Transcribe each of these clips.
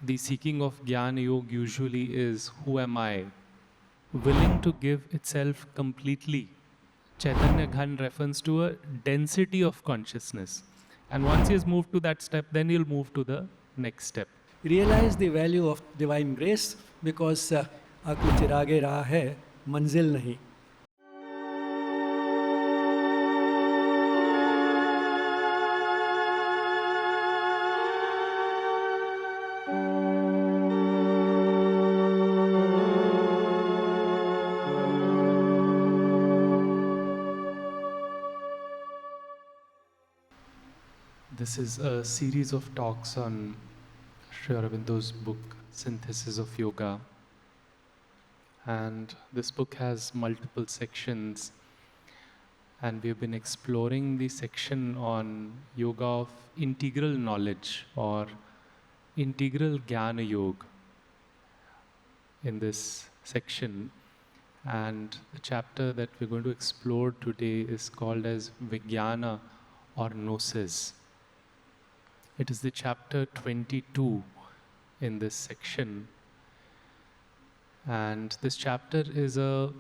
the seeking of Jnana Yoga usually is, who am I? Willing to give itself completely. Chaitanya Ghan refers to a density of consciousness. And once he has moved to that step, then he'll move to the next step. Realize the value of divine grace because आंखें चिरागे राह है मंजिल नहीं. This is a series of talks on Sri Aurobindo's book, Synthesis of Yoga. And this book has multiple sections. And we've been exploring the section on yoga of integral knowledge or integral Jnana Yoga in this section. And the chapter that we're going to explore today is called as Vijnana or Gnosis. It is the chapter 22 in this section. And this chapter is a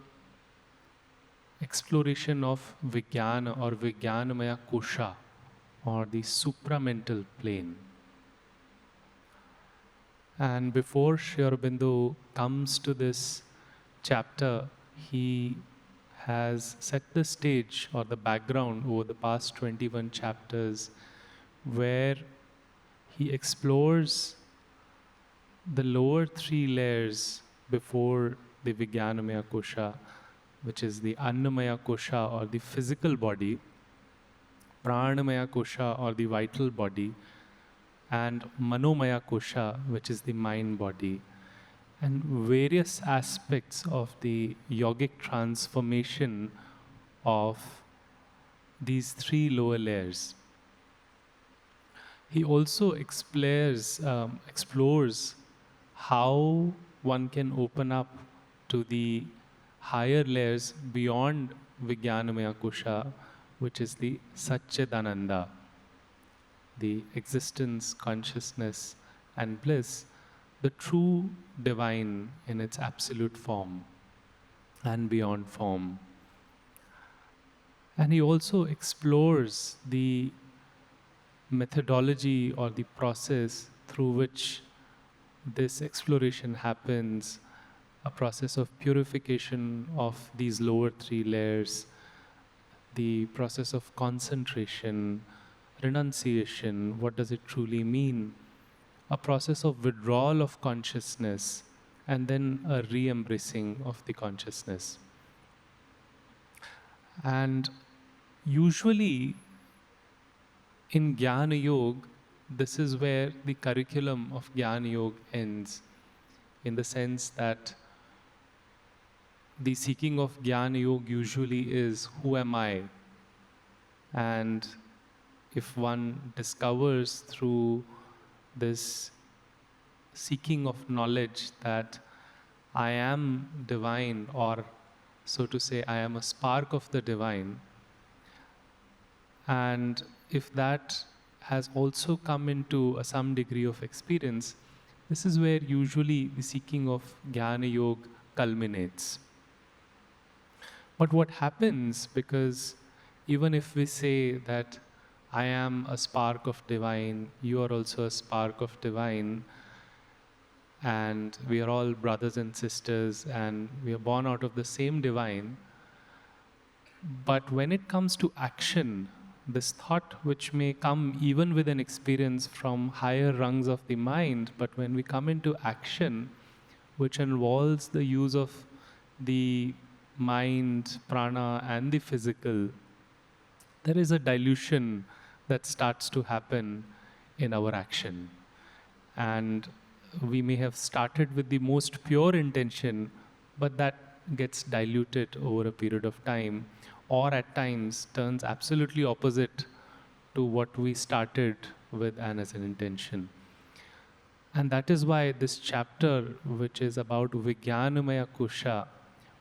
exploration of Vijnana or vijnanamaya kosha or the supramental plane. And before Sri Aurobindo comes to this chapter, he has set the stage or the background over the past 21 chapters where he explores the lower three layers before the Vijnanamaya kosha, which is the Annamaya kosha or the physical body, Pranamaya kosha or the vital body, and Manomaya kosha, which is the mind body, and various aspects of the yogic transformation of these three lower layers. He also explores how one can open up to the higher layers beyond Vijnanamaya kosha, which is the Satchidananda, the existence, consciousness, and bliss, the true divine in its absolute form and beyond form. And he also explores the methodology or the process through which this exploration happens, a process of purification of these lower three layers, the process of concentration, renunciation, what does it truly mean, a process of withdrawal of consciousness, and then a re-embracing of the consciousness. And usually in Jnana Yoga, this is where the curriculum of Jnana Yoga ends, in the sense that the seeking of Jnana Yoga usually is, who am I? And if one discovers through this seeking of knowledge that I am divine, or so to say, I am a spark of the divine, and if that has also come into some degree of experience, this is where usually the seeking of Jnana Yoga culminates. But what happens, because even if we say that I am a spark of divine, you are also a spark of divine, and we are all brothers and sisters, and we are born out of the same divine, but when it comes to action, this thought which may come even with an experience from higher rungs of the mind, but when we come into action, which involves the use of the mind, prana, and the physical, there is a dilution that starts to happen in our action. And we may have started with the most pure intention, but that gets diluted over a period of time, or at times turns absolutely opposite to what we started with and as an intention. And that is why this chapter, which is about Vijnanamaya kosha,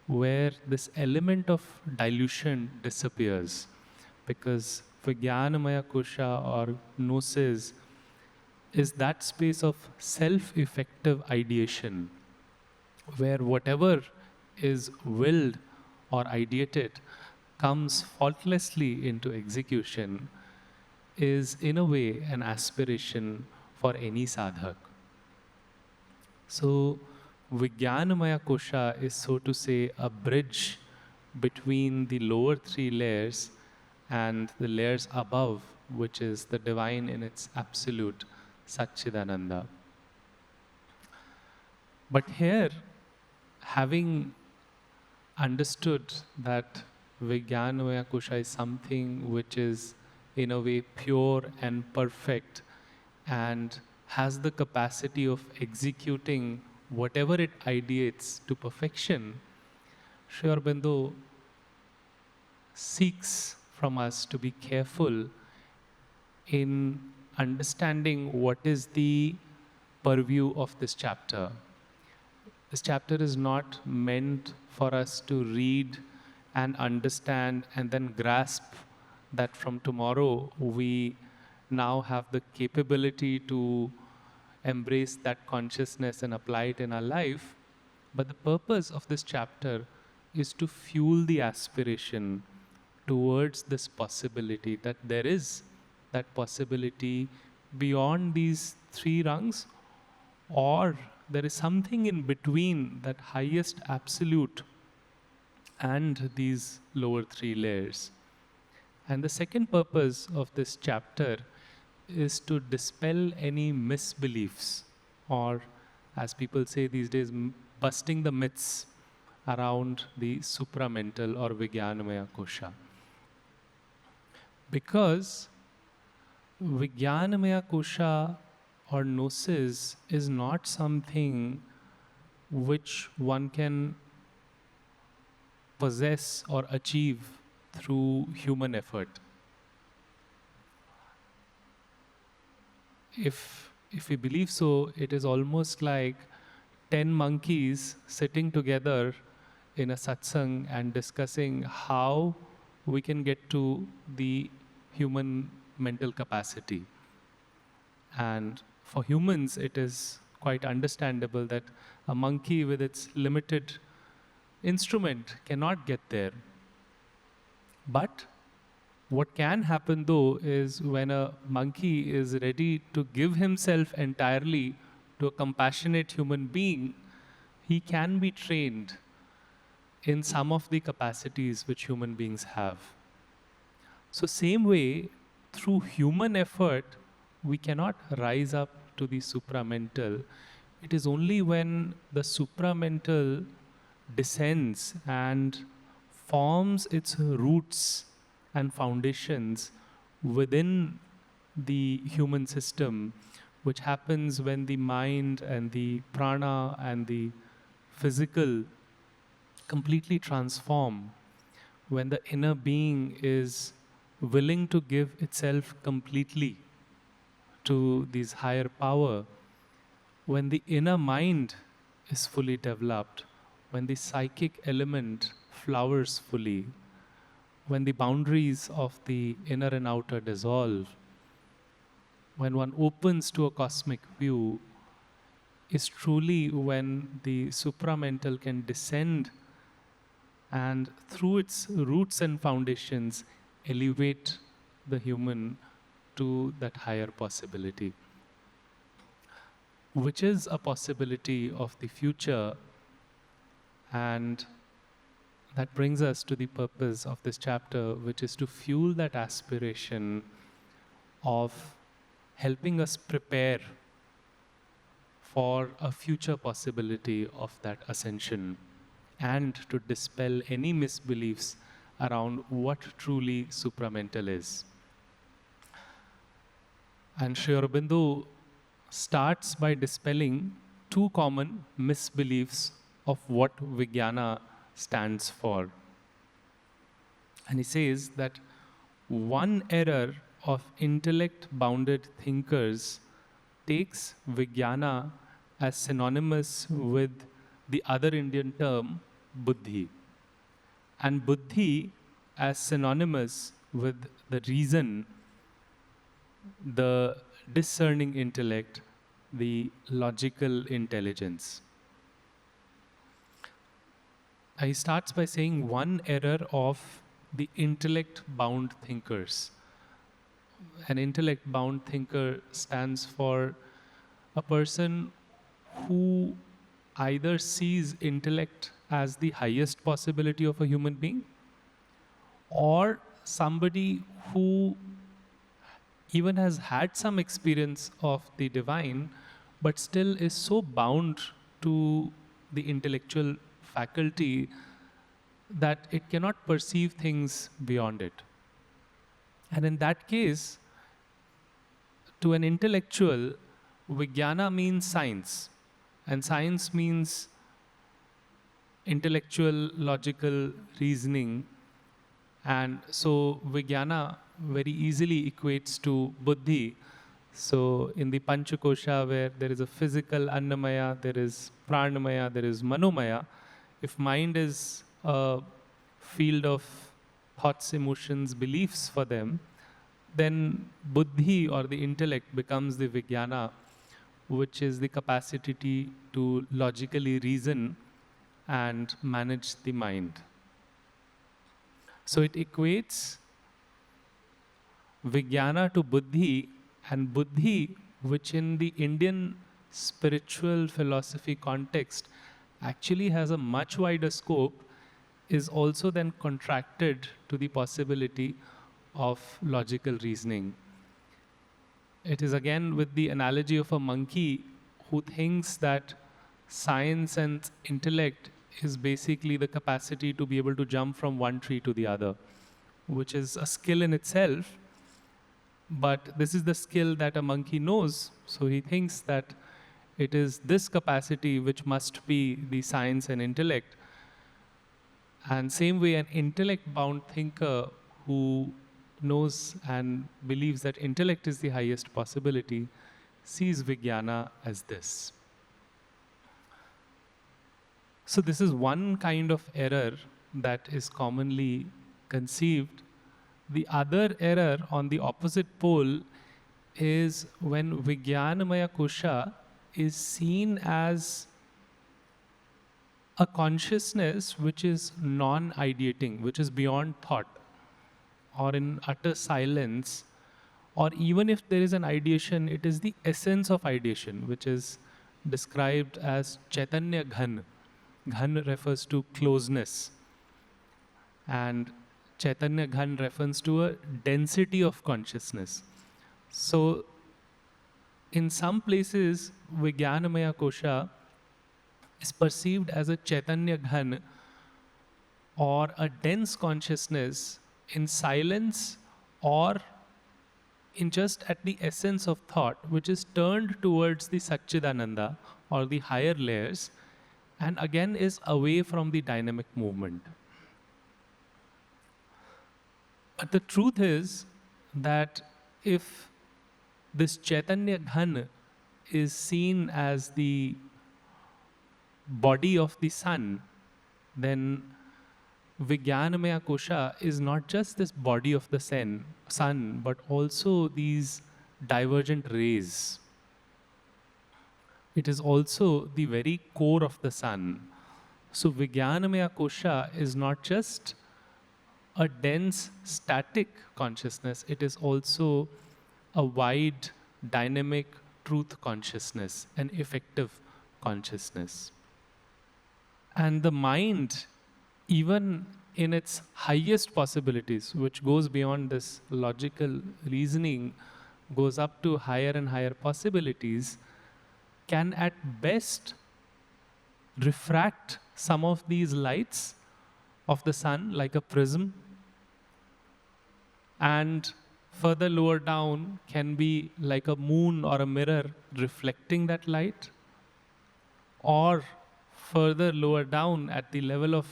where this element of dilution disappears, because Vijnanamaya kosha or Gnosis is that space of self-effective ideation, where whatever is willed or ideated comes faultlessly into execution, is in a way an aspiration for any sadhak. So, Vijnanamaya kosha is, so to say, a bridge between the lower three layers and the layers above, which is the divine in its absolute Satchidananda. But here, having understood that Vijnanamaya kosha is something which is in a way pure and perfect and has the capacity of executing whatever it ideates to perfection, Sri Aurobindo seeks from us to be careful in understanding what is the purview of this chapter. This chapter is not meant for us to read and understand and then grasp that from tomorrow we now have the capability to embrace that consciousness and apply it in our life. But the purpose of this chapter is to fuel the aspiration towards this possibility, that there is that possibility beyond these three rungs, or there is something in between that highest absolute and these lower three layers. And the second purpose of this chapter is to dispel any misbeliefs, or as people say these days, busting the myths around the supramental or Vijnanamaya kosha. Because Vijnanamaya kosha or Gnosis is not something which one can possess or achieve through human effort. If we believe so, it is almost like 10 monkeys sitting together in a satsang and discussing how we can get to the human mental capacity. And for humans, it is quite understandable that a monkey with its limited instrument cannot get there. But what can happen though is when a monkey is ready to give himself entirely to a compassionate human being, he can be trained in some of the capacities which human beings have. So same way, through human effort, we cannot rise up to the supramental. It is only when the supramental descends and forms its roots and foundations within the human system, which happens when the mind and the prana and the physical completely transform, when the inner being is willing to give itself completely to this higher power, when the inner mind is fully developed, when the psychic element flowers fully, when the boundaries of the inner and outer dissolve, when one opens to a cosmic view, is truly when the supramental can descend and through its roots and foundations elevate the human to that higher possibility, which is a possibility of the future. And that brings us to the purpose of this chapter, which is to fuel that aspiration of helping us prepare for a future possibility of that ascension, and to dispel any misbeliefs around what truly supramental is. And Sri Aurobindo starts by dispelling two common misbeliefs of what Vijnana stands for. And he says that one error of intellect-bounded thinkers takes Vijnana as synonymous with the other Indian term, buddhi, and buddhi as synonymous with the reason, the discerning intellect, the logical intelligence. He starts by saying one error of the intellect bound thinkers. An intellect bound thinker stands for a person who either sees intellect as the highest possibility of a human being, or somebody who even has had some experience of the divine, but still is so bound to the intellectual faculty that it cannot perceive things beyond it. And in that case, to an intellectual, vijnana means science, and science means intellectual, logical reasoning. And so vijnana very easily equates to buddhi. So in the Panchakosha, where there is a physical annamaya, there is pranamaya, there is manomaya, if mind is a field of thoughts, emotions, beliefs for them, then buddhi or the intellect becomes the vijnana, which is the capacity to logically reason and manage the mind. So it equates vijnana to buddhi, and buddhi, which in the Indian spiritual philosophy context actually has a much wider scope, is also then contracted to the possibility of logical reasoning. It is again with the analogy of a monkey who thinks that science and intellect is basically the capacity to be able to jump from one tree to the other, which is a skill in itself. But this is the skill that a monkey knows, so he thinks that it is this capacity which must be the science and intellect. And same way, an intellect-bound thinker who knows and believes that intellect is the highest possibility sees vijnana as this. So this is one kind of error that is commonly conceived. The other error on the opposite pole is when vijnanamaya kosha is seen as a consciousness which is non-ideating, which is beyond thought, or in utter silence, or even if there is an ideation, it is the essence of ideation, which is described as chaitanya ghan. Ghan refers to closeness, and chaitanya ghan refers to a density of consciousness. So in some places, vijnanamaya kosha is perceived as a chaitanya ghan, or a dense consciousness in silence, or in just at the essence of thought, which is turned towards the Satchidananda or the higher layers, and again is away from the dynamic movement. But the truth is that if this Chaitanya Ghan is seen as the body of the sun, then Vijnanamaya Kosha is not just this body of the sun, but also these divergent rays. It is also the very core of the sun. So Vijnanamaya Kosha is not just a dense static consciousness, it is also a wide dynamic truth consciousness, an effective consciousness. And the mind, even in its highest possibilities, which goes beyond this logical reasoning, goes up to higher and higher possibilities, can at best refract some of these lights of the sun like a prism, and further lower down can be like a moon or a mirror reflecting that light, or further lower down at the level of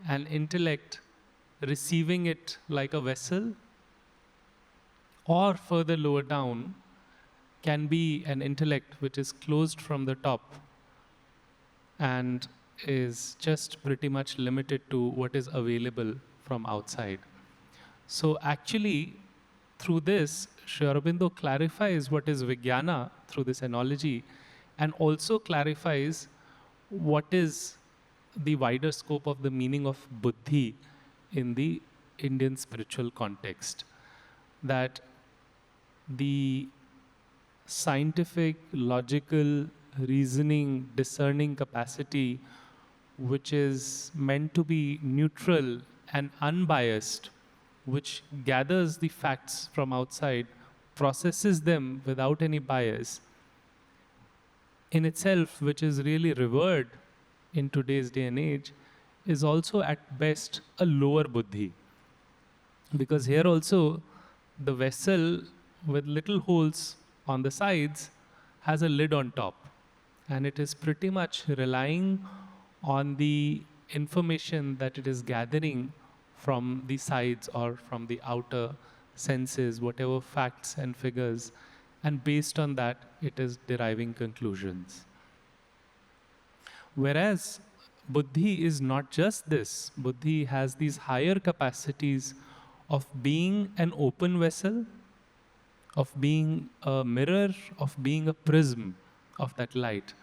an intellect receiving it like a vessel, or further lower down can be an intellect which is closed from the top and is just pretty much limited to what is available from outside. So actually, through this, Sri Aurobindo clarifies what is Vijnana through this analogy, and also clarifies what is the wider scope of the meaning of buddhi in the Indian spiritual context. That the scientific, logical, reasoning, discerning capacity, which is meant to be neutral and unbiased, which gathers the facts from outside, processes them without any bias, in itself, which is really revered in today's day and age, is also at best a lower buddhi. Because here also, the vessel with little holes on the sides has a lid on top, and it is pretty much relying on the information that it is gathering from the sides or from the outer senses, whatever facts and figures, and based on that, it is deriving conclusions. Whereas buddhi is not just this. Buddhi has these higher capacities of being an open vessel, of being a mirror, of being a prism of that light,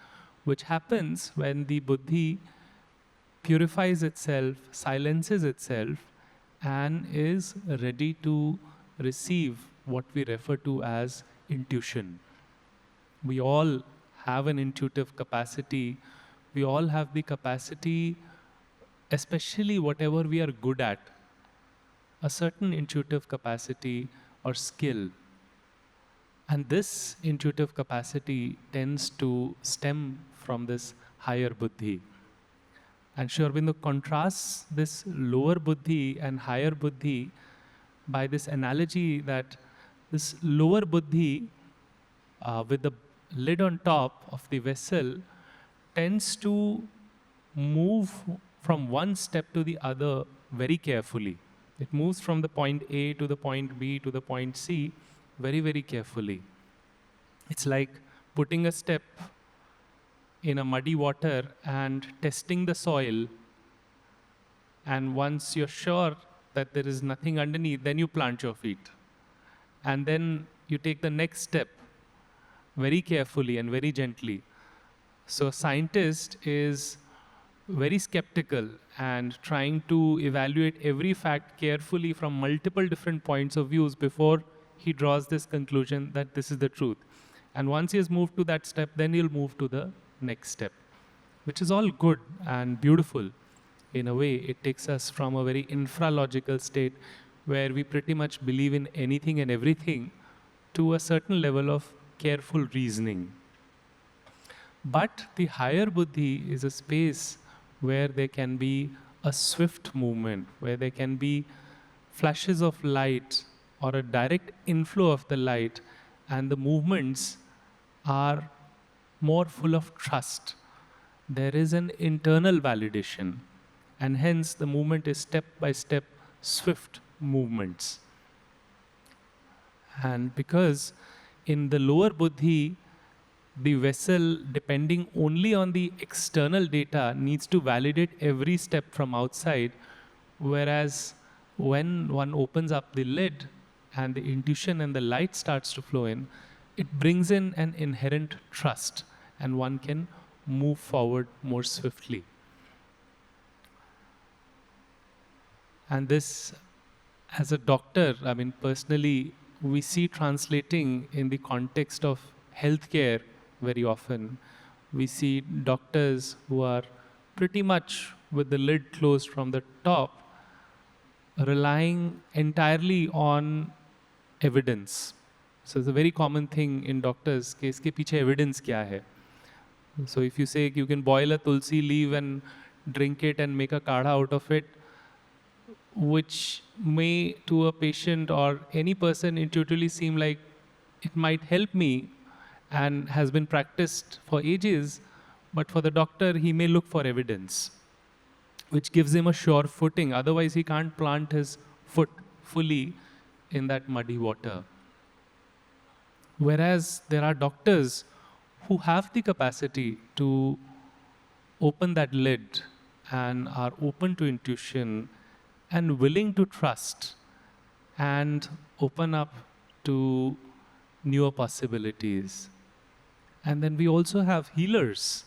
which happens when the buddhi purifies itself, silences itself, and is ready to receive what we refer to as intuition. We all have an intuitive capacity. We all have the capacity, especially whatever we are good at, a certain intuitive capacity or skill. And this intuitive capacity tends to stem from this higher buddhi. And Sri Aurobindo contrasts this lower buddhi and higher buddhi by this analogy that this lower buddhi, with the lid on top of the vessel, tends to move from one step to the other very carefully. It moves from the point A to the point B to the point C very, very carefully. It's like putting a step in a muddy water and testing the soil. And once you're sure that there is nothing underneath, then you plant your feet. And then you take the next step very carefully and very gently. So a scientist is very skeptical and trying to evaluate every fact carefully from multiple different points of views before he draws this conclusion that this is the truth. And once he has moved to that step, then he'll move to the next step, which is all good and beautiful. In a way, it takes us from a very infralogical state where we pretty much believe in anything and everything to a certain level of careful reasoning. But the higher buddhi is a space where there can be a swift movement, where there can be flashes of light or a direct inflow of the light, and the movements are more full of trust. There is an internal validation, and hence the movement is step by step, swift movements. And because in the lower buddhi, the vessel, depending only on the external data, needs to validate every step from outside, whereas when one opens up the lid and the intuition and the light starts to flow in, it brings in an inherent trust, and one can move forward more swiftly. And this, as a doctor, I mean, personally, we see translating in the context of healthcare very often. We see doctors who are pretty much with the lid closed from the top, relying entirely on evidence. So it's a very common thing in doctors, कि इसके पीछे evidence क्या है? So if you say you can boil a tulsi leaf and drink it and make a kadha out of it, which may to a patient or any person intuitively seem like it might help me and has been practiced for ages, but for the doctor, he may look for evidence, which gives him a sure footing. Otherwise, he can't plant his foot fully in that muddy water. Whereas there are doctors who have the capacity to open that lid and are open to intuition and willing to trust and open up to newer possibilities. And then we also have healers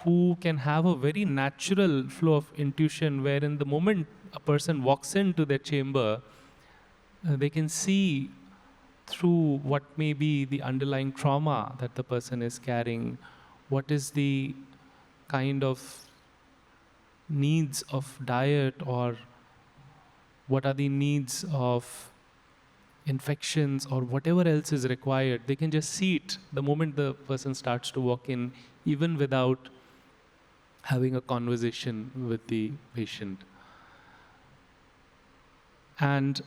who can have a very natural flow of intuition, wherein the moment a person walks into their chamber, they can see through what may be the underlying trauma that the person is carrying, what is the kind of needs of diet, or what are the needs of infections, or whatever else is required. They can just see it the moment the person starts to walk in, even without having a conversation with the patient. And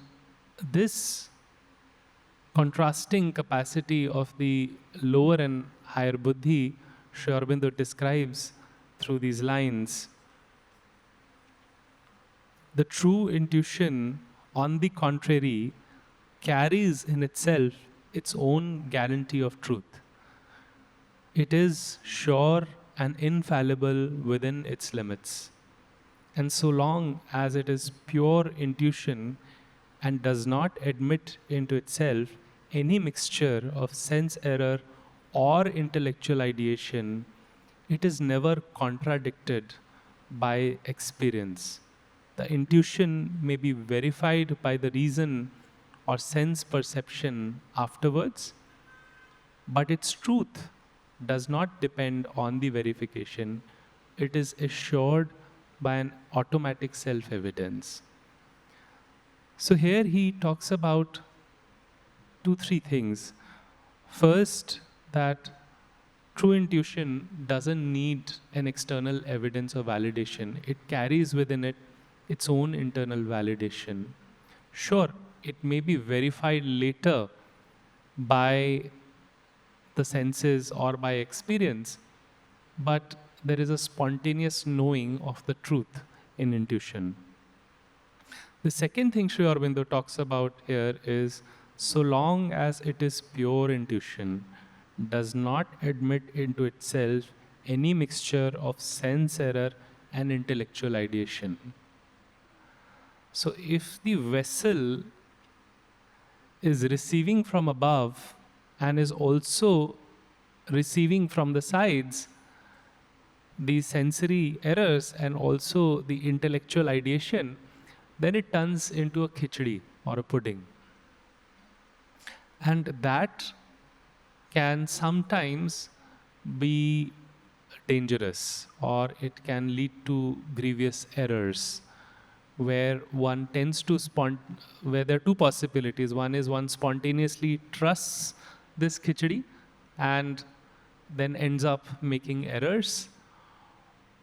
this contrasting capacity of the lower and higher buddhi, Sri Aurobindo describes through these lines. The true intuition, on the contrary, carries in itself its own guarantee of truth. It is sure and infallible within its limits. And so long as it is pure intuition and does not admit into itself any mixture of sense error or intellectual ideation, it is never contradicted by experience. The intuition may be verified by the reason or sense perception afterwards, but its truth does not depend on the verification. It is assured by an automatic self-evidence. So here he talks about 2-3 things. First, that true intuition doesn't need an external evidence or validation. It carries within it its own internal validation. Sure, it may be verified later by the senses or by experience, but there is a spontaneous knowing of the truth in intuition. The second thing Sri Aurobindo talks about here is, so long as it is pure intuition, does not admit into itself any mixture of sense error and intellectual ideation. So if the vessel is receiving from above and is also receiving from the sides the sensory errors and also the intellectual ideation, then it turns into a khichdi or a pudding. And that can sometimes be dangerous, or it can lead to grievous errors, where one tends to where there are two possibilities. One is one spontaneously trusts this khichdi and then ends up making errors,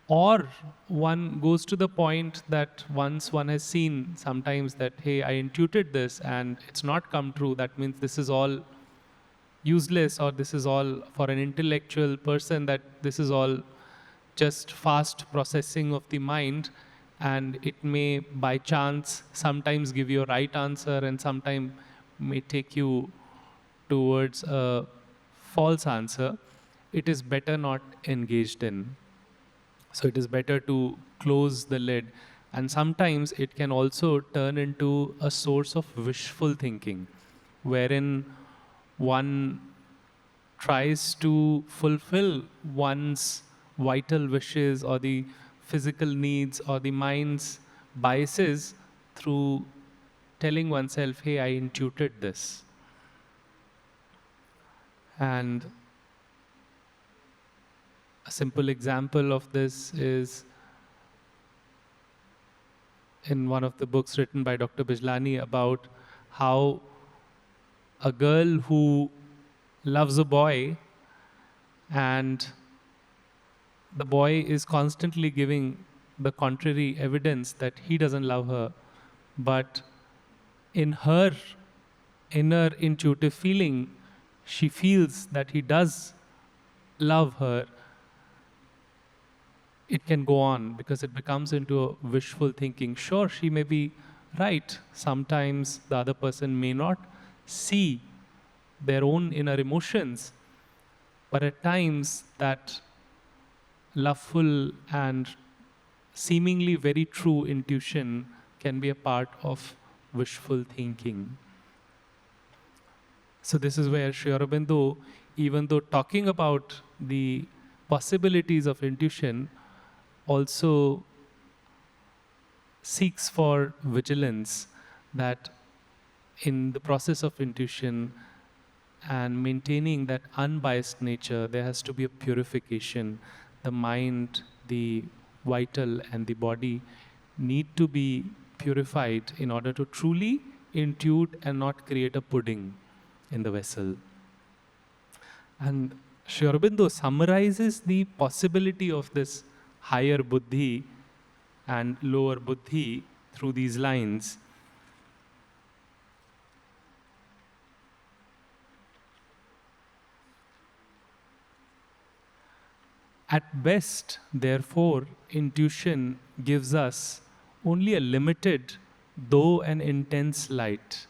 or one goes to the point that once one has seen sometimes that, hey, I intuited this and it's not come true, that means this is all useless, or this is all for an intellectual person, that this is all just fast processing of the mind, and it may by chance sometimes give you a right answer and sometimes may take you towards a false answer. It is better not engaged in. So it is better to close the lid. And sometimes it can also turn into a source of wishful thinking, wherein one tries to fulfill one's vital wishes or the physical needs or the mind's biases through telling oneself, hey, I intuited this. And a simple example of this is in one of the books written by Dr. Bijlani about how a girl who loves a boy and the boy is constantly giving the contrary evidence that he doesn't love her, but in her inner intuitive feeling, she feels that he does love her. It can go on because it becomes into a wishful thinking. Sure, she may be right. Sometimes the other person may not see their own inner emotions, but at times that loveful and seemingly very true intuition can be a part of wishful thinking. So this is where Sri Aurobindo, even though talking about the possibilities of intuition, also seeks for vigilance, that in the process of intuition and maintaining that unbiased nature, there has to be a purification. The mind, the vital, and the body need to be purified in order to truly intuit and not create a pudding in the vessel. And Sri Aurobindo summarizes the possibility of this higher buddhi and lower buddhi through these lines. At best, therefore, intuition gives us only a limited, though an intense light.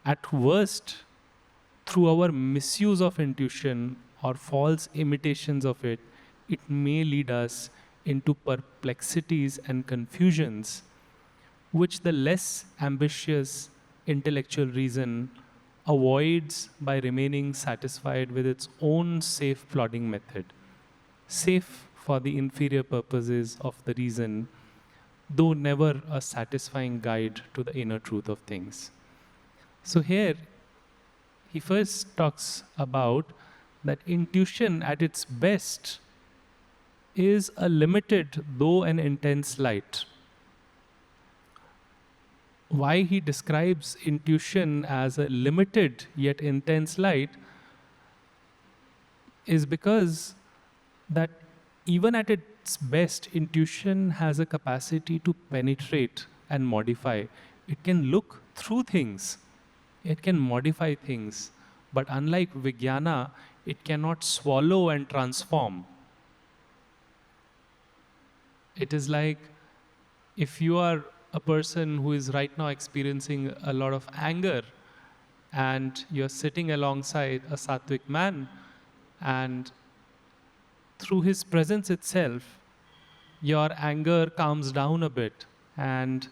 At worst, through our misuse of intuition or false imitations of it, it may lead us into perplexities and confusions, which the less ambitious intellectual reason avoids by remaining satisfied with its own safe plodding method, safe for the inferior purposes of the reason, though never a satisfying guide to the inner truth of things. So here, he first talks about that intuition at its best is a limited, though an intense light. Why he describes intuition as a limited yet intense light is because that even at its best, intuition has a capacity to penetrate and modify. It can look through things, it can modify things, but unlike vijnana, it cannot swallow and transform. It is like if you are a person who is right now experiencing a lot of anger and you're sitting alongside a sattvic man, and through his presence itself, your anger calms down a bit and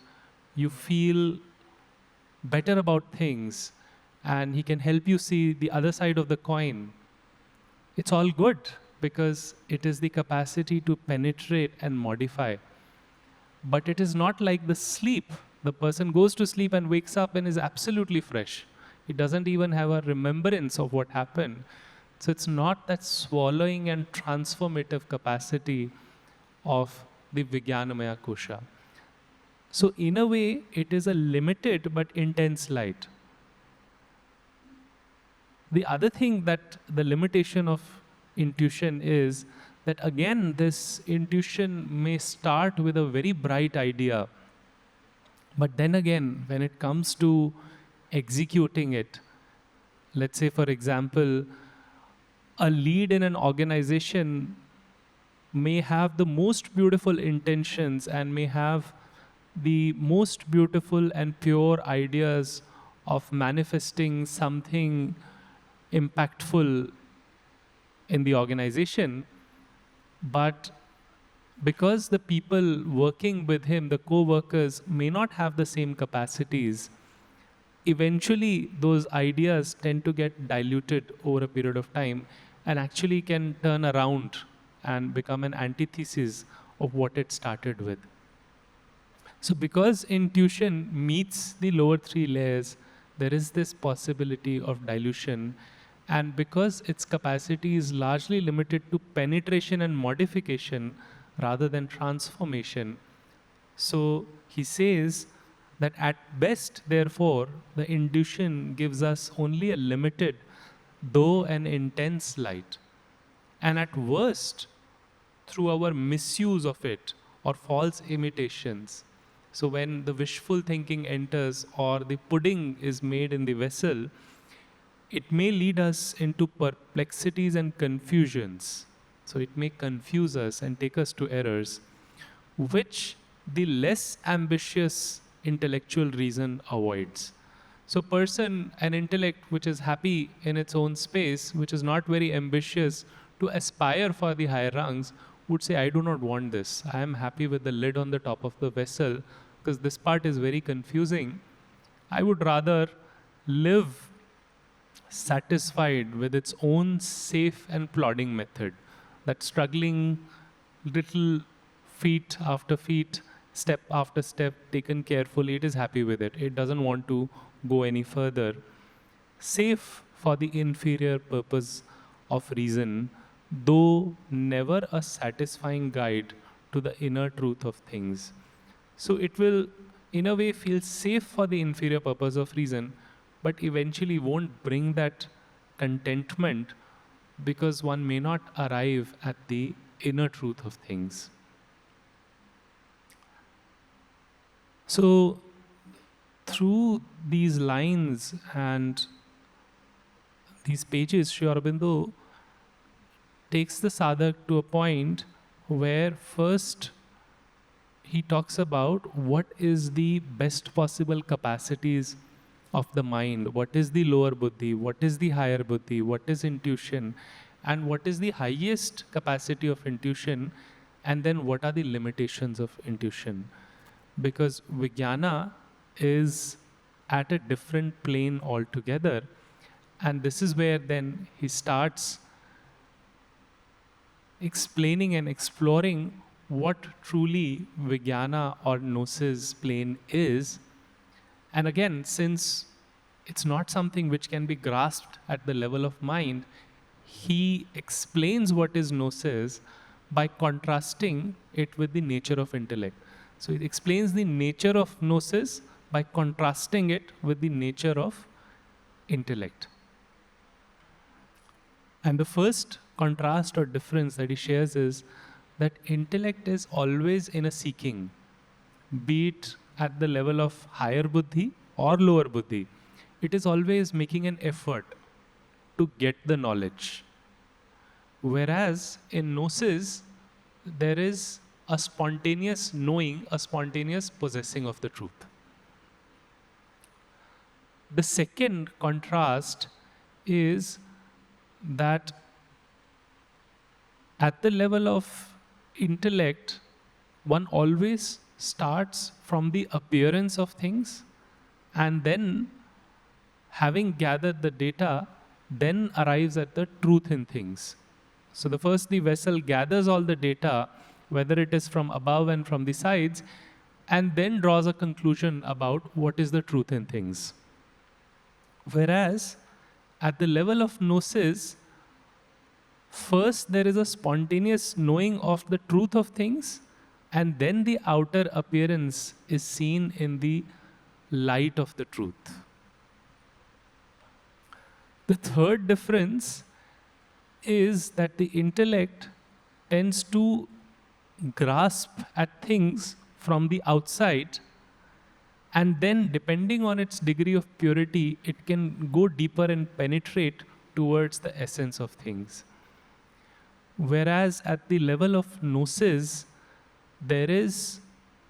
you feel better about things, and he can help you see the other side of the coin. It's all good because it is the capacity to penetrate and modify. But it is not like the sleep. The person goes to sleep and wakes up and is absolutely fresh. He doesn't even have a remembrance of what happened. So it's not that swallowing and transformative capacity of the vijnanamaya kosha. So in a way, it is a limited but intense light. The other thing that the limitation of intuition is that again, this intuition may start with a very bright idea, but then again, when it comes to executing it, let's say, for example, a lead in an organization may have the most beautiful intentions and may have the most beautiful and pure ideas of manifesting something impactful in the organization, but because the people working with him, the co-workers, may not have the same capacities, eventually those ideas tend to get diluted over a period of time and actually can turn around and become an antithesis of what it started with. So because intuition meets the lower three layers, there is this possibility of dilution, and because its capacity is largely limited to penetration and modification rather than transformation, so he says that at best, therefore, the intuition gives us only a limited, though an intense light. And at worst, through our misuse of it or false imitations. So when the wishful thinking enters or the pudding is made in the vessel, it may lead us into perplexities and confusions. So it may confuse us and take us to errors, which the less ambitious intellectual reason avoids. So an intellect which is happy in its own space, which is not very ambitious to aspire for the higher rungs, would say, I do not want this. I am happy with the lid on the top of the vessel because this part is very confusing. I would rather live satisfied with its own safe and plodding method, that struggling little feet after feet, step after step, taken carefully, it is happy with it. It doesn't want to go any further. Safe for the inferior purpose of reason, though never a satisfying guide to the inner truth of things. So it will, in a way, feel safe for the inferior purpose of reason, but eventually won't bring that contentment because one may not arrive at the inner truth of things. So, through these lines and these pages, Sri Aurobindo takes the sadhak to a point where first he talks about what is the best possible capacities of the mind, what is the lower buddhi, what is the higher buddhi, what is intuition, and what is the highest capacity of intuition, and then what are the limitations of intuition. Because vijnana is at a different plane altogether, and this is where then he starts explaining and exploring what truly vijnana or gnosis plane is. And again, since it's not something which can be grasped at the level of mind, he explains what is gnosis by contrasting it with the nature of intellect. So he explains the nature of gnosis by contrasting it with the nature of intellect. And the first contrast or difference that he shares is that intellect is always in a seeking, be it at the level of higher buddhi or lower buddhi. It is always making an effort to get the knowledge. Whereas in gnosis, there is a spontaneous knowing, a spontaneous possessing of the truth. The second contrast is that at the level of intellect, one always starts from the appearance of things, and then, having gathered the data, then arrives at the truth in things. So the vessel gathers all the data, whether it is from above and from the sides, and then draws a conclusion about what is the truth in things. Whereas at the level of gnosis, first there is a spontaneous knowing of the truth of things, and then the outer appearance is seen in the light of the truth. The third difference is that the intellect tends to grasp at things from the outside, and then depending on its degree of purity, it can go deeper and penetrate towards the essence of things. Whereas at the level of gnosis, there is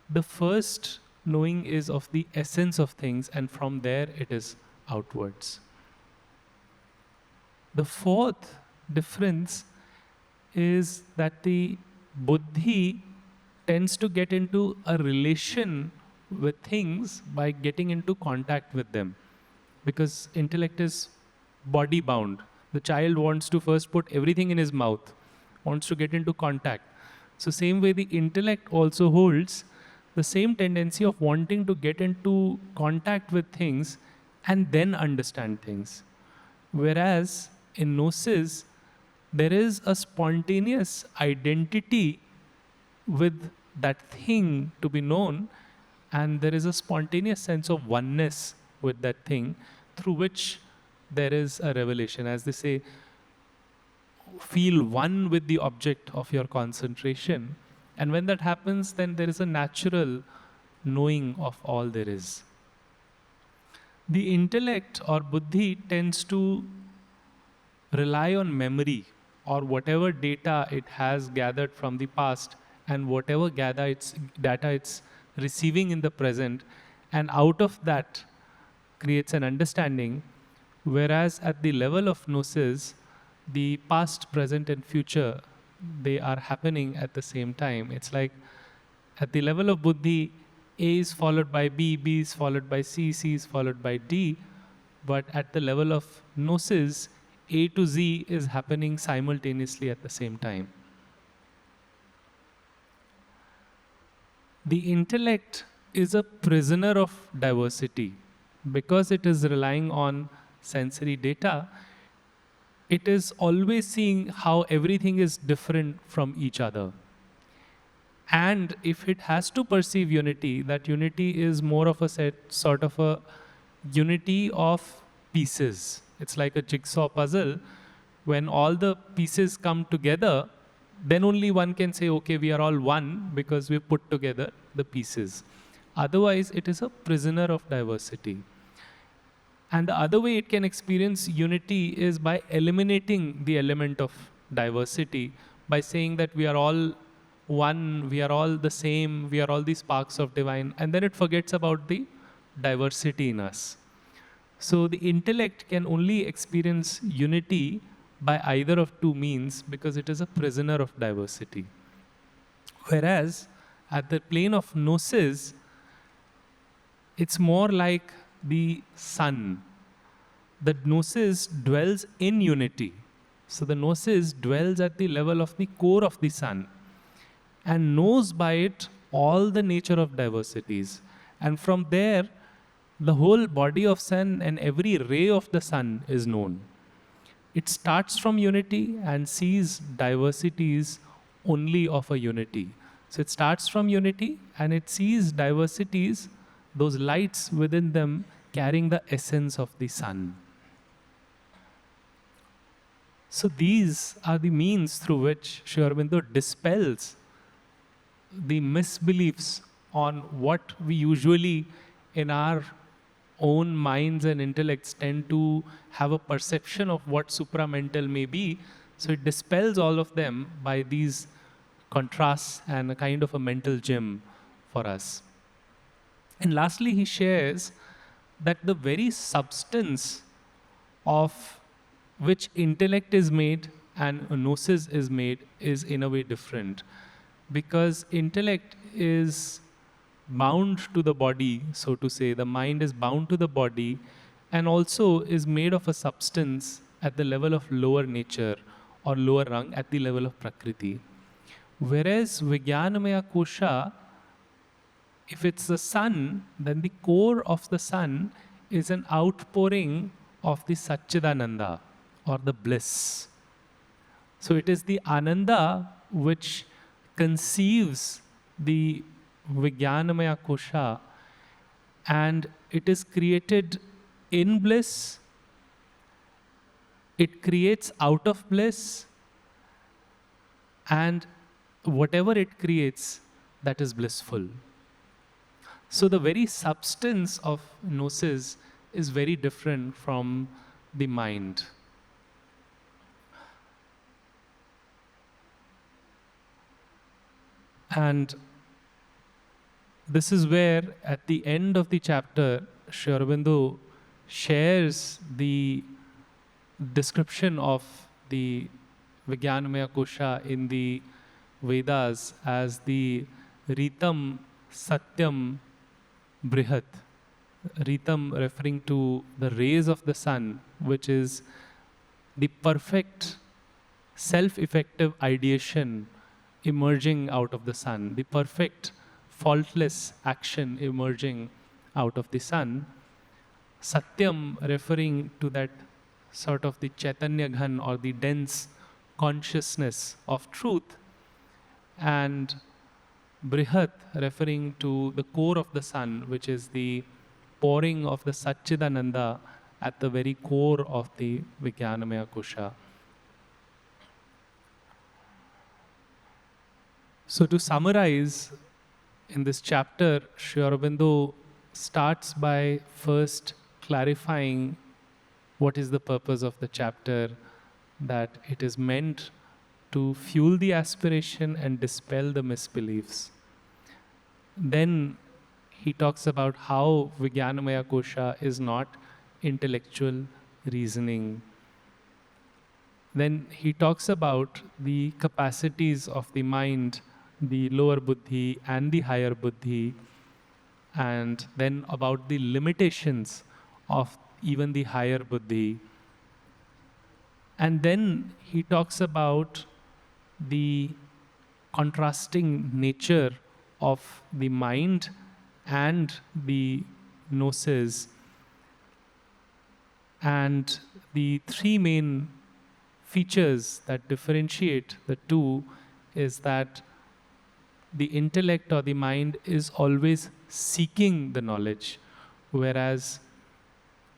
the first knowing is of the essence of things, and from there it is outwards. The fourth difference is that the buddhi tends to get into a relation with things by getting into contact with them, because intellect is body bound. The child wants to first put everything in his mouth, wants to get into contact. So same way the intellect also holds the same tendency of wanting to get into contact with things and then understand things. Whereas in gnosis, there is a spontaneous identity with that thing to be known, and there is a spontaneous sense of oneness with that thing through which there is a revelation. As they say, feel one with the object of your concentration. And when that happens, then there is a natural knowing of all there is. The intellect or buddhi tends to rely on memory or whatever data it has gathered from the past, and whatever data it's receiving in the present, and out of that creates an understanding. Whereas at the level of gnosis, the past, present and future, they are happening at the same time. It's like at the level of buddhi, A is followed by B, B is followed by C, C is followed by D. but at the level of Gnosis, A to Z is happening simultaneously at the same time. The intellect is a prisoner of diversity. Because it is relying on sensory data, it is always seeing how everything is different from each other. And if it has to perceive unity, that unity is more of a sort of a unity of pieces. It's like a jigsaw puzzle. When all the pieces come together, then only one can say, okay, we are all one because we put together the pieces. Otherwise, it is a prisoner of diversity. And the other way it can experience unity is by eliminating the element of diversity, by saying that we are all one, we are all the same, we are all these sparks of divine, and then it forgets about the diversity in us. So the intellect can only experience unity by either of two means because it is a prisoner of diversity. Whereas at the plane of Gnosis, it's more like the sun. The Gnosis dwells in unity. So the Gnosis dwells at the level of the core of the sun and knows by it all the nature of diversities. And from there, the whole body of sun and every ray of the sun is known. It starts from unity and sees diversities only of a unity. So it starts from unity and it sees diversities, those lights within them carrying the essence of the sun. So these are the means through which Sri Aurobindo dispels the misbeliefs on what we usually in our own minds and intellects tend to have a perception of what supramental may be. So it dispels all of them by these contrasts and a kind of a mental gym for us. And lastly, he shares that the very substance of which intellect is made and Gnosis is made is in a way different. Because intellect is bound to the body, so to say, the mind is bound to the body and also is made of a substance at the level of lower nature or lower rung at the level of Prakriti. Whereas Vijnanamaya kosha, if it's the sun, then the core of the sun is an outpouring of the Satchidananda or the bliss. So it is the Ananda which conceives the Vijnanamaya kosha and it is created in bliss, it creates out of bliss, and whatever it creates, that is blissful. So the very substance of Gnosis is very different from the mind. And this is where, at the end of the chapter, Sri Aurobindo shares the description of the Vijnanamaya kosha in the Vedas as the Ritam Satyam Brihat. Ritam referring to the rays of the sun, which is the perfect self-effective ideation emerging out of the sun, the perfect faultless action emerging out of the sun. Satyam referring to that sort of the Chaitanya Ghan or the dense consciousness of truth, and Brihat referring to the core of the sun, which is the pouring of the Satchidananda at the very core of the Vijnanamaya kosha. So to summarize, in this chapter, Sri Aurobindo starts by first clarifying what is the purpose of the chapter, that it is meant to fuel the aspiration and dispel the misbeliefs. Then he talks about how Vijnanamaya kosha is not intellectual reasoning. Then he talks about the capacities of the mind, the lower buddhi and the higher buddhi, and then about the limitations of even the higher buddhi. And then he talks about the contrasting nature of the mind and the gnosis. And the three main features that differentiate the two is that the intellect or the mind is always seeking the knowledge, whereas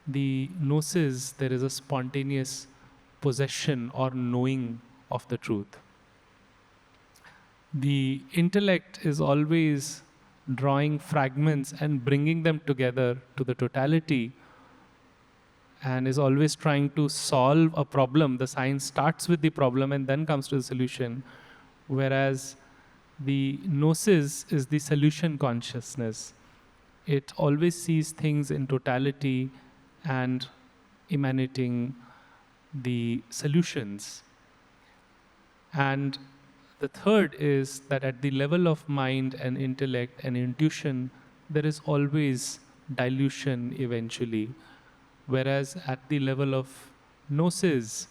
the gnosis, there is a spontaneous possession or knowing of the truth. The intellect is always drawing fragments and bringing them together to the totality, and is always trying to solve a problem. The science starts with the problem and then comes to the solution, whereas the gnosis is the solution consciousness. It always sees things in totality and emanating the solutions. And the third is that at the level of mind and intellect and intuition, there is always dilution eventually. Whereas at the level of gnosis,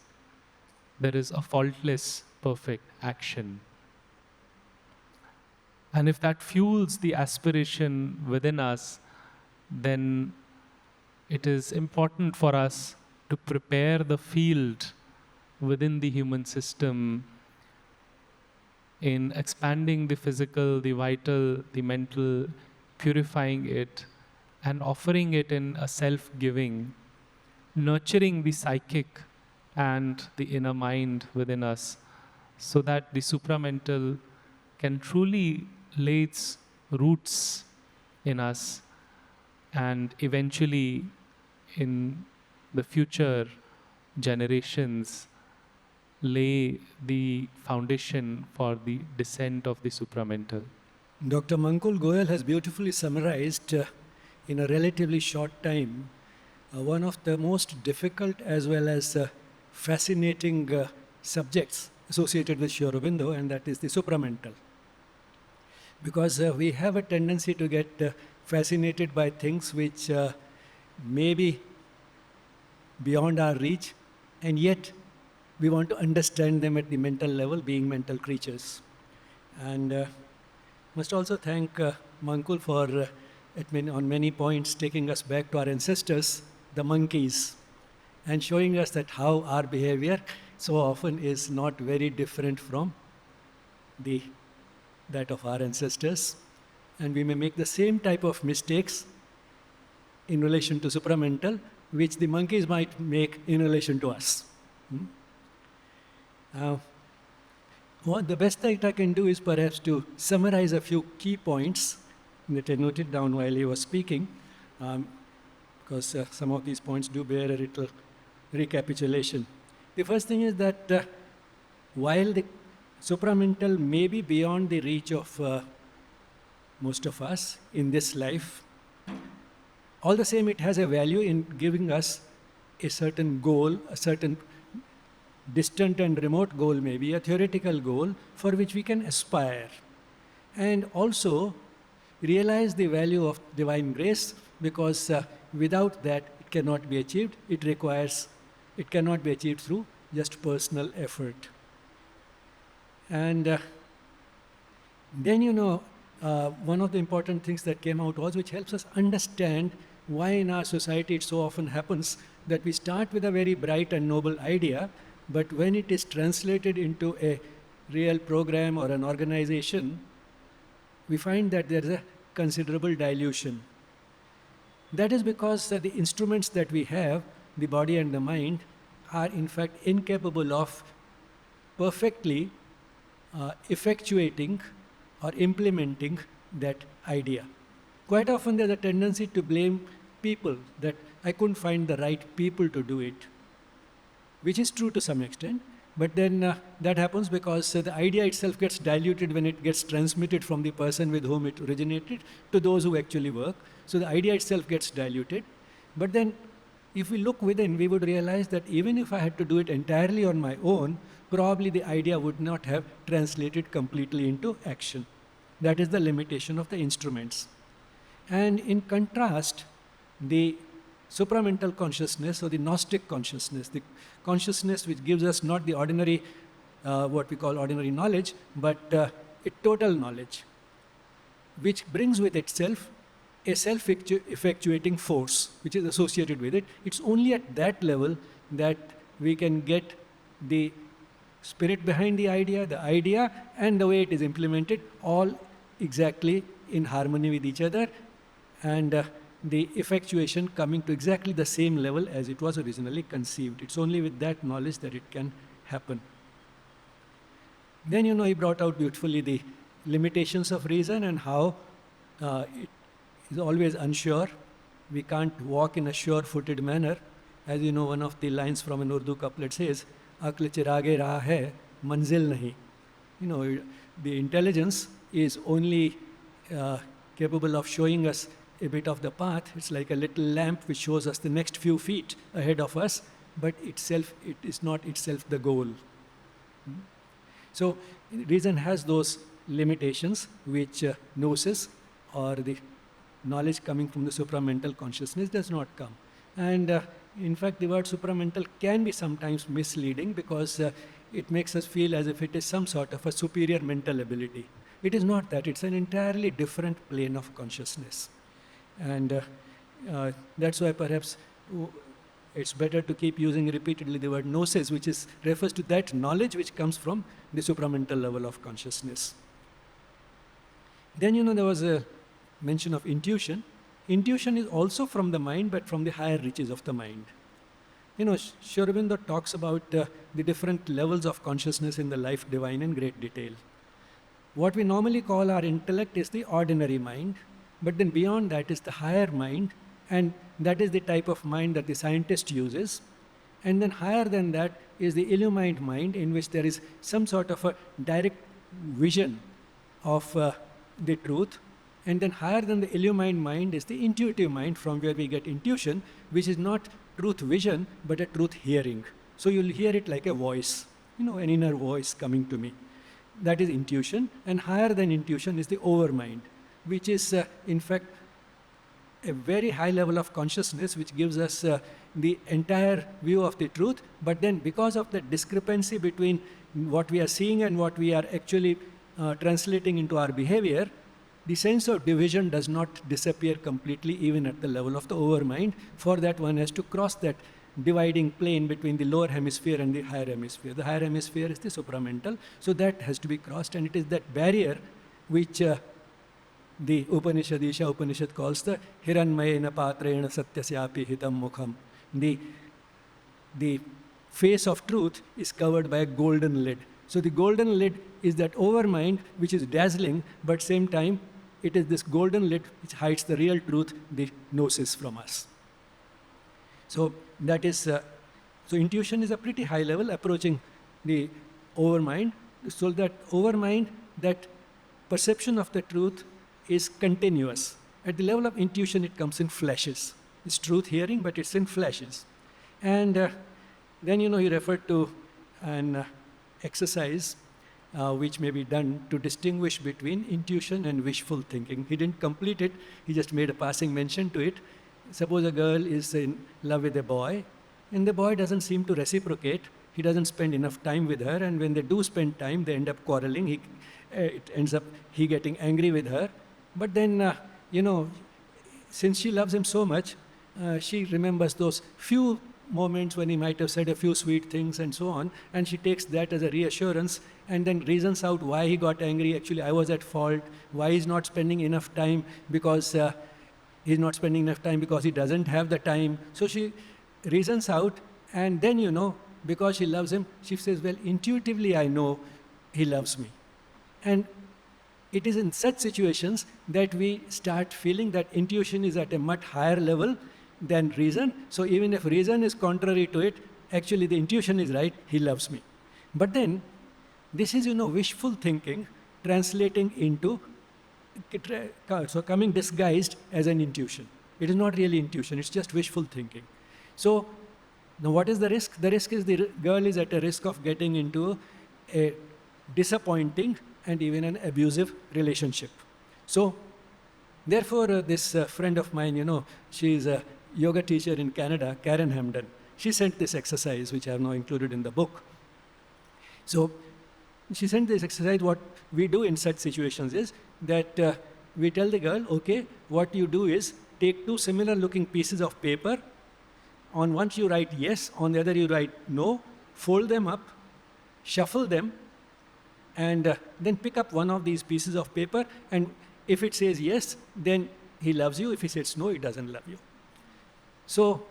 there is a faultless, perfect action. And if that fuels the aspiration within us, then it is important for us to prepare the field within the human system in expanding the physical, the vital, the mental, purifying it, and offering it in a self-giving, nurturing the psychic and the inner mind within us, so that the supramental can truly lay its roots in us, and eventually in the future generations lay the foundation for the descent of the supramental. Dr. Mankul Goyal has beautifully summarized in a relatively short time one of the most difficult as well as fascinating subjects associated with Aurobindo, and that is the supramental. Because we have a tendency to get fascinated by things which may be beyond our reach, and yet we want to understand them at the mental level, being mental creatures. And must also thank Mankul for, on many points, taking us back to our ancestors, the monkeys, and showing us that how our behavior so often is not very different from that of our ancestors. And we may make the same type of mistakes in relation to supramental, which the monkeys might make in relation to us. The best that I can do is perhaps to summarize a few key points that I noted down while he was speaking, because some of these points do bear a little recapitulation. The first thing is that while the supramental may be beyond the reach of most of us in this life, all the same it has a value in giving us a certain goal, a certain distant and remote goal, maybe a theoretical goal for which we can aspire, and also realize the value of divine grace, because without that it cannot be achieved. It cannot be achieved through just personal effort. And then one of the important things that came out was, which helps us understand why in our society it so often happens that we start with a very bright and noble idea, but when it is translated into a real program or an organization, we find that there is a considerable dilution. That is because the instruments that we have, the body and the mind, are in fact incapable of perfectly effectuating or implementing that idea. Quite often there's a tendency to blame people, that I couldn't find the right people to do it, which is true to some extent, but then that happens because the idea itself gets diluted when it gets transmitted from the person with whom it originated to those who actually work. So the idea itself gets diluted. But then if we look within, we would realize that even if I had to do it entirely on my own, probably the idea would not have translated completely into action. That is the limitation of the instruments. And in contrast, the supramental consciousness or the Gnostic consciousness, the consciousness which gives us not the ordinary, what we call ordinary knowledge, but a total knowledge, which brings with itself a self-effectuating force which is associated with it. It's only at that level that we can get the spirit behind the idea and the way it is implemented all exactly in harmony with each other, and the effectuation coming to exactly the same level as it was originally conceived. It's only with that knowledge that it can happen. Then, he brought out beautifully the limitations of reason and how it is always unsure. We can't walk in a sure-footed manner. As you know, one of the lines from an Urdu couplet says, "Aql chirage raah hai, manzil nahi." The intelligence is only capable of showing us a bit of the path. It's like a little lamp which shows us the next few feet ahead of us, but it is not itself the goal. So reason has those limitations which Gnosis or the knowledge coming from the supramental consciousness does not come. And in fact, the word supramental can be sometimes misleading because it makes us feel as if it is some sort of a superior mental ability. It is not that. It's an entirely different plane of consciousness. And that's why perhaps it's better to keep using repeatedly the word gnosis, which refers to that knowledge which comes from the supramental level of consciousness. Then, there was a mention of intuition. Intuition is also from the mind, but from the higher reaches of the mind. Aurobindo talks about the different levels of consciousness in the life divine in great detail. What we normally call our intellect is the ordinary mind, but then beyond that is the higher mind, and that is the type of mind that the scientist uses. And then higher than that is the illumined mind, in which there is some sort of a direct vision of the truth. And then higher than the illumined mind is the intuitive mind, from where we get intuition, which is not truth vision, but a truth hearing. So you'll hear it like a voice, an inner voice coming to me. That is intuition. And higher than intuition is the overmind, which is in fact a very high level of consciousness which gives us the entire view of the truth. But then because of the discrepancy between what we are seeing and what we are actually translating into our behavior, the sense of division does not disappear completely even at the level of the overmind. For that, one has to cross that dividing plane between the lower hemisphere and the higher hemisphere. The higher hemisphere is the supramental, so that has to be crossed, and it is that barrier which the Upanishad, Isha Upanishad, calls the Hiranmayena Patrena Satyasyapi Hitam Mukham. The face of truth is covered by a golden lid. So the golden lid is that overmind which is dazzling, but same time it is this golden lid which hides the real truth, the gnosis, from us. So that is, so intuition is a pretty high level, approaching the overmind. So that overmind, that perception of the truth is continuous. At the level of intuition, it comes in flashes. It's truth hearing, but it's in flashes. And then, he referred to an exercise which may be done to distinguish between intuition and wishful thinking. He didn't complete it, he just made a passing mention to it. Suppose a girl is in love with a boy, and the boy doesn't seem to reciprocate. He doesn't spend enough time with her, and when they do spend time, they end up quarreling. It ends up he getting angry with her. But then, since she loves him so much, she remembers those few moments when he might have said a few sweet things and so on, and she takes that as a reassurance and then reasons out why he got angry. Actually, I was at fault. Why he's not spending enough time? Because he's not spending enough time because he doesn't have the time. So she reasons out, and then, because she loves him, she says, well, intuitively I know he loves me. And it is in such situations that we start feeling that intuition is at a much higher level than reason. So even if reason is contrary to it, actually the intuition is right, he loves me. But then, this is, wishful thinking translating into, so coming disguised as an intuition. It is not really intuition, it's just wishful thinking. So, now what is the risk? The risk is the girl is at a risk of getting into a disappointing and even an abusive relationship. So, therefore, this friend of mine, she's yoga teacher in Canada, Karen Hamden. She sent this exercise, which I have now included in the book. So she sent this exercise. What we do in such situations is that we tell the girl, okay, what you do is take two similar looking pieces of paper. On one you write yes, on the other you write no, fold them up, shuffle them, and then pick up one of these pieces of paper, and if it says yes, then he loves you. If he says no, he doesn't love you. So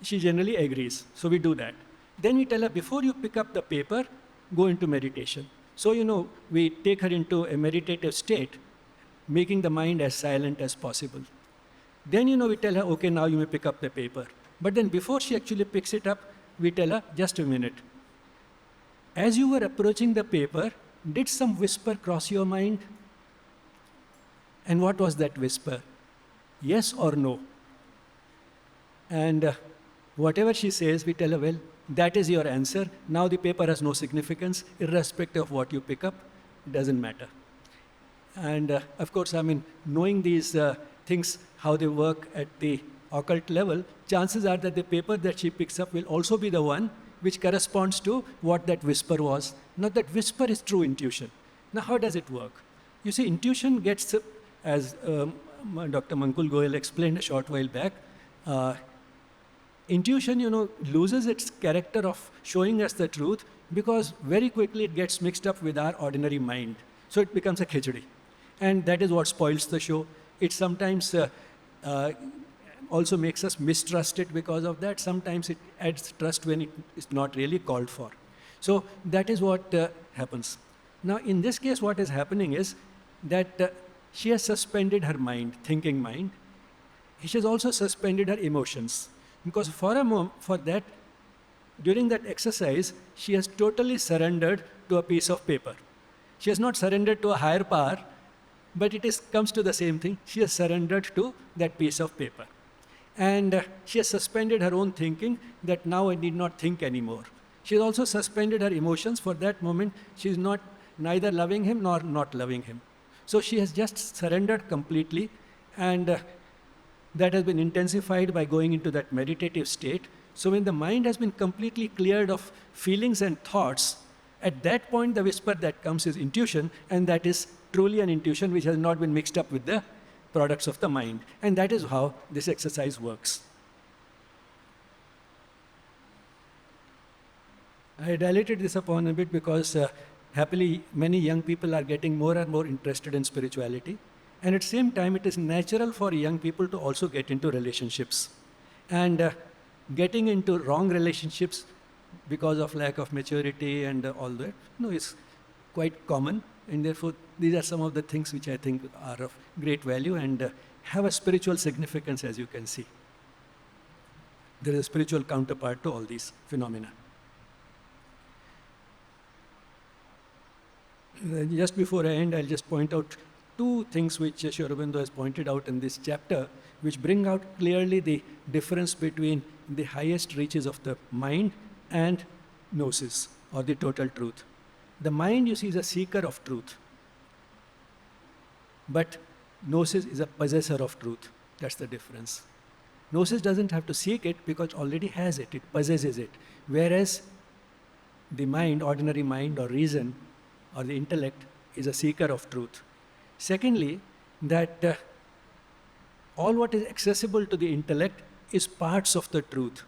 she generally agrees. So we do that. Then we tell her, before you pick up the paper, go into meditation. So, we take her into a meditative state, making the mind as silent as possible. Then, we tell her, okay, now you may pick up the paper. But then before she actually picks it up, we tell her, just a minute. As you were approaching the paper, did some whisper cross your mind? And what was that whisper? Yes or no? And whatever she says, we tell her, well, that is your answer. Now the paper has no significance, irrespective of what you pick up, it doesn't matter. And of course, knowing these things, how they work at the occult level, chances are that the paper that she picks up will also be the one which corresponds to what that whisper was. Now that whisper is true intuition. Now how does it work? You see, intuition gets, as Dr. Mankul Goyal explained a short while back, intuition, loses its character of showing us the truth because very quickly it gets mixed up with our ordinary mind. So it becomes a khichdi. And that is what spoils the show. It sometimes also makes us mistrust it because of that. Sometimes it adds trust when it is not really called for. So that is what happens. Now in this case, what is happening is that she has suspended her mind, thinking mind. She has also suspended her emotions. Because for that, during that exercise, she has totally surrendered to a piece of paper. She has not surrendered to a higher power, but comes to the same thing. She has surrendered to that piece of paper. And she has suspended her own thinking that now I need not think anymore. She has also suspended her emotions. For that moment, she is neither loving him nor not loving him. So she has just surrendered completely, and that has been intensified by going into that meditative state. So when the mind has been completely cleared of feelings and thoughts, at that point the whisper that comes is intuition, and that is truly an intuition which has not been mixed up with the products of the mind. And that is how this exercise works. I dilated this upon a bit because happily many young people are getting more and more interested in spirituality. And at the same time, it is natural for young people to also get into relationships. And getting into wrong relationships because of lack of maturity and all that, is quite common. And therefore, these are some of the things which I think are of great value and have a spiritual significance, as you can see. There is a spiritual counterpart to all these phenomena. Just before I end, I'll just point out two things which Aurobindo has pointed out in this chapter, which bring out clearly the difference between the highest reaches of the mind and Gnosis, or the total truth. The mind, you see, is a seeker of truth. But Gnosis is a possessor of truth. That's the difference. Gnosis doesn't have to seek it because it already has it. It possesses it. Whereas the mind, ordinary mind or reason or the intellect, is a seeker of truth. Secondly, that all what is accessible to the intellect is parts of the truth.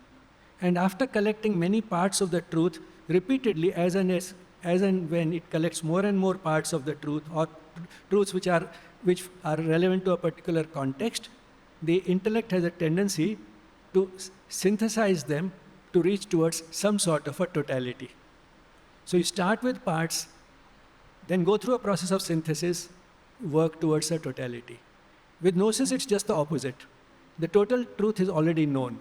And after collecting many parts of the truth repeatedly, as and when it collects more and more parts of the truth, or truths which are relevant to a particular context, the intellect has a tendency to synthesize them to reach towards some sort of a totality. So you start with parts, then go through a process of synthesis, work towards a totality. With Gnosis, it's just the opposite. The total truth is already known.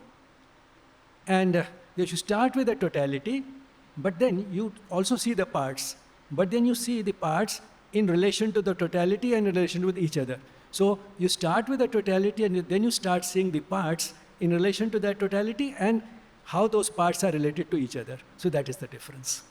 And you should start with the totality, but then you also see the parts. But then you see the parts in relation to the totality and in relation with each other. So you start with the totality and then you start seeing the parts in relation to that totality and how those parts are related to each other. So that is the difference.